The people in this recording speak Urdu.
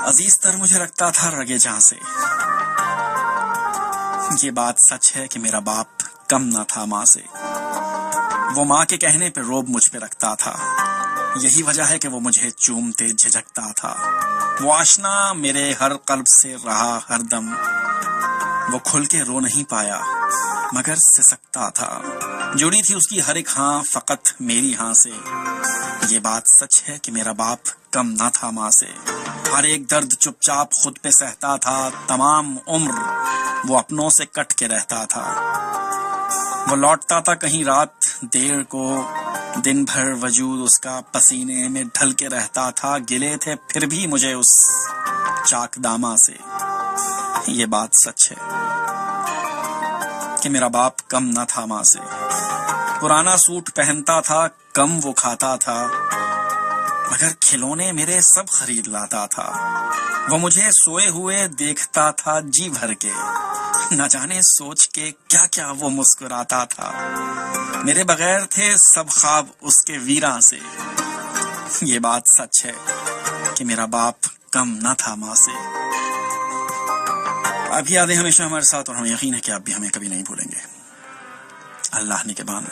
عزیز تر مجھے رکھتا تھا رگے جاں سے. یہ بات سچ ہے کہ میرا باپ کم نہ تھا ماں سے. وہ ماں کے کہنے پہ روب مجھ پہ رکھتا تھا. یہی وجہ ہے کہ وہ مجھے چومتے جھجکتا تھا. وہ آشنا میرے ہر قلب سے رہا ہر دم. وہ کھل کے رو نہیں پایا مگر سسکتا تھا. جڑی تھی اس کی ہر ایک ہاں فقط میری ہاں سے. یہ بات سچ ہے کہ میرا باپ کم نہ تھا ماں سے. ہر ایک درد چپ چاپ خود پہ سہتا تھا. تمام عمر وہ اپنوں سے کٹ کے رہتا تھا. وہ لوٹتا تھا کہیں رات دیر کو. دن بھر وجود اس کا پسینے میں ڈھل کے رہتا تھا. گلے تھے پھر بھی مجھے اس چاک داما سے. یہ بات سچ ہے کہ میرا باپ کم نہ تھا ماں سے. پرانا سوٹ پہنتا تھا کم وہ کھاتا تھا مگر کھلونے میرے سب خرید لاتا تھا. وہ مجھے سوئے ہوئے دیکھتا تھا جی بھر کے. نہ جانے سوچ کے کیا کیا وہ مسکراتا تھا. میرے بغیر تھے سب خواب اس کے ویراں سے. یہ بات سچ ہے کہ میرا باپ کم نہ تھا ماں سے. آپ کی یادیں ہمیشہ ہمارے ساتھ اور ہمیں یقین ہے کہ آپ بھی ہمیں کبھی نہیں بھولیں گے. اللہ نگہبان.